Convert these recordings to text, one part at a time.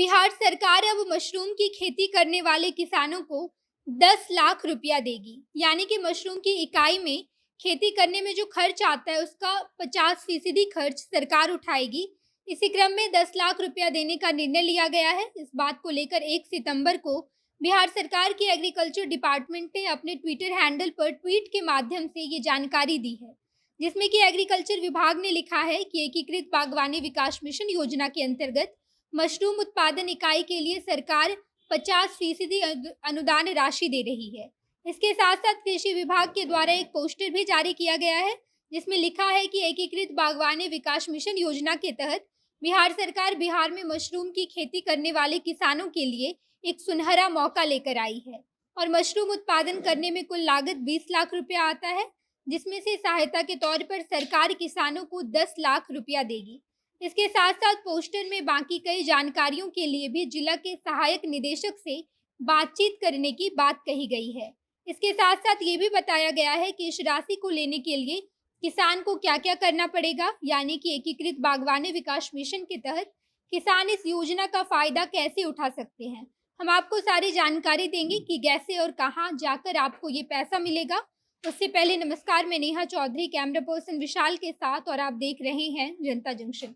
बिहार सरकार अब मशरूम की खेती करने वाले किसानों को 10 लाख रुपया देगी। यानी कि मशरूम की इकाई में खेती करने में जो खर्च आता है उसका 50% खर्च सरकार उठाएगी। इसी क्रम में 10 लाख रुपया देने का निर्णय लिया गया है। इस बात को लेकर 1 सितंबर को बिहार सरकार की एग्रीकल्चर डिपार्टमेंट ने अपने ट्विटर हैंडल पर ट्वीट के माध्यम से ये जानकारी दी है, जिसमें कि एग्रीकल्चर विभाग ने लिखा है कि एकीकृत बागवानी विकास मिशन योजना के अंतर्गत मशरूम उत्पादन इकाई के लिए सरकार 50% अनुदान राशि दे रही है। इसके साथ साथ कृषि विभाग के द्वारा एक पोस्टर भी जारी किया गया है, जिसमें लिखा है कि एकीकृत बागवानी विकास मिशन योजना के तहत बिहार सरकार बिहार में मशरूम की खेती करने वाले किसानों के लिए एक सुनहरा मौका लेकर आई है। और मशरूम उत्पादन करने में कुल लागत 20 लाख रुपया आता है, जिसमें से सहायता के तौर पर सरकार किसानों को 10 लाख रुपया देगी। इसके साथ साथ पोस्टर में बाकी कई जानकारियों के लिए भी जिला के सहायक निदेशक से बातचीत करने की बात कही गई है। इसके साथ साथ ये भी बताया गया है कि इस राशि को लेने के लिए किसान को क्या क्या करना पड़ेगा, यानी कि एकीकृत बागवानी विकास मिशन के तहत किसान इस योजना का फायदा कैसे उठा सकते हैं। हम आपको सारी जानकारी देंगे कि कैसे और कहाँ जाकर आपको ये पैसा मिलेगा। उससे पहले नमस्कार, मैं नेहा चौधरी कैमरा पर्सन विशाल के साथ, और आप देख रहे हैं जनता जंक्शन।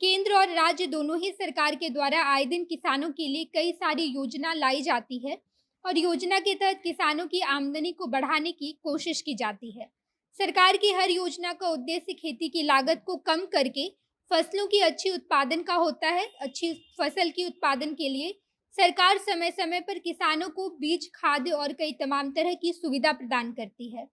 केंद्र और राज्य दोनों ही सरकार के द्वारा आए दिन किसानों के लिए कई सारी योजना लाई जाती है और योजना के तहत किसानों की आमदनी को बढ़ाने की कोशिश की जाती है। सरकार की हर योजना का उद्देश्य खेती की लागत को कम करके फसलों की अच्छी उत्पादन का होता है। अच्छी फसल की उत्पादन के लिए सरकार समय समय पर किसानों को बीज, खाद और कई तमाम तरह की सुविधा प्रदान करती है।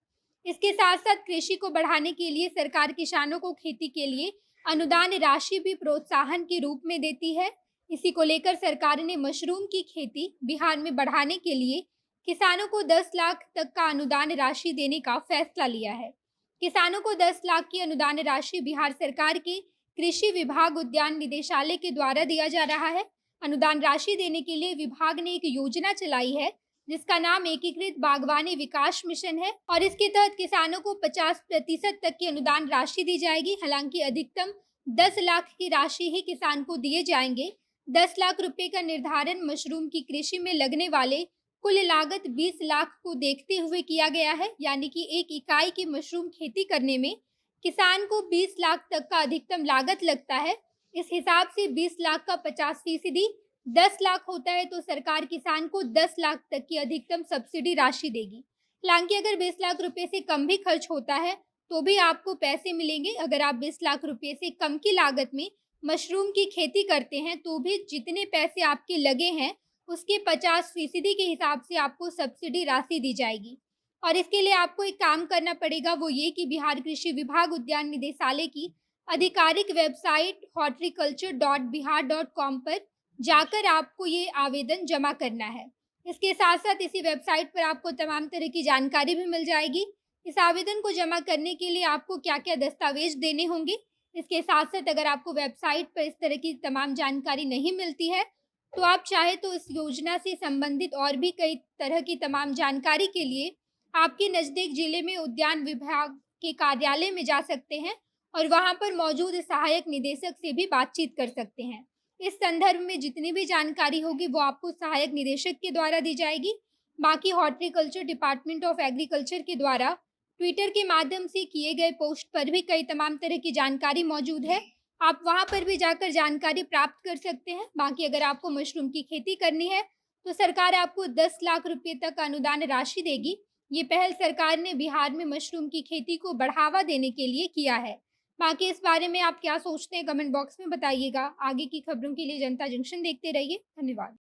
इसके साथ साथ कृषि को बढ़ाने के लिए सरकार किसानों को खेती के लिए अनुदान राशि भी प्रोत्साहन के रूप में देती है। इसी को लेकर सरकार ने मशरूम की खेती बिहार में बढ़ाने के लिए किसानों को 10 लाख तक का अनुदान राशि देने का फैसला लिया है। किसानों को 10 लाख की अनुदान राशि बिहार सरकार के कृषि विभाग उद्यान निदेशालय के द्वारा दिया जा रहा है। अनुदान राशि देने के लिए विभाग ने एक योजना चलाई है, जिसका नाम एकीकृत बागवानी विकास मिशन है, और इसके तहत किसानों को 50% तक की अनुदान राशि दी जाएगी। हालांकि अधिकतम 10 लाख की राशि ही किसान को दिए जाएंगे। 10 लाख रुपए का निर्धारण मशरूम की कृषि में लगने वाले कुल लागत 20 लाख को देखते हुए किया गया है। यानी कि एक इकाई की मशरूम खेती करने में किसान को 20 लाख तक का अधिकतम लागत लगता है। इस हिसाब से 20 लाख का 50% 10 लाख होता है, तो सरकार किसान को 10 लाख तक की अधिकतम सब्सिडी राशि देगी। हालांकि अगर 20 लाख रुपए से कम भी खर्च होता है तो भी आपको पैसे मिलेंगे। अगर आप 20 लाख रुपए से कम की लागत में मशरूम की खेती करते हैं तो भी जितने पैसे आपके लगे हैं उसके 50% के हिसाब से आपको सब्सिडी राशि दी जाएगी। और इसके लिए आपको एक काम करना पड़ेगा, वो ये कि बिहार कृषि विभाग उद्यान निदेशालय की आधिकारिक वेबसाइट horticulture.bihar.com पर जाकर आपको ये आवेदन जमा करना है। इसके साथ साथ इसी वेबसाइट पर आपको तमाम तरह की जानकारी भी मिल जाएगी। इस आवेदन को जमा करने के लिए आपको क्या क्या दस्तावेज देने होंगे। इसके साथ साथ अगर आपको वेबसाइट पर इस तरह की तमाम जानकारी नहीं मिलती है तो आप चाहे तो इस योजना से संबंधित और भी कई तरह की तमाम जानकारी के लिए आपके नज़दीक जिले में उद्यान विभाग के कार्यालय में जा सकते हैं और वहाँ पर मौजूद सहायक निदेशक से भी बातचीत कर सकते हैं। इस संदर्भ में जितनी भी जानकारी होगी वो आपको सहायक निदेशक के द्वारा दी जाएगी। बाकी हॉर्टिकल्चर डिपार्टमेंट ऑफ एग्रीकल्चर के द्वारा ट्विटर के माध्यम से किए गए पोस्ट पर भी कई तमाम तरह की जानकारी मौजूद है। आप वहाँ पर भी जाकर जानकारी प्राप्त कर सकते हैं। बाकी अगर आपको मशरूम की खेती करनी है तो सरकार आपको 10 लाख रुपये तक अनुदान राशि देगी। ये पहल सरकार ने बिहार में मशरूम की खेती को बढ़ावा देने के लिए किया है। बाकी इस बारे में आप क्या सोचते हैं कमेंट बॉक्स में बताइएगा। आगे की खबरों के लिए जनता जंक्शन देखते रहिए। धन्यवाद।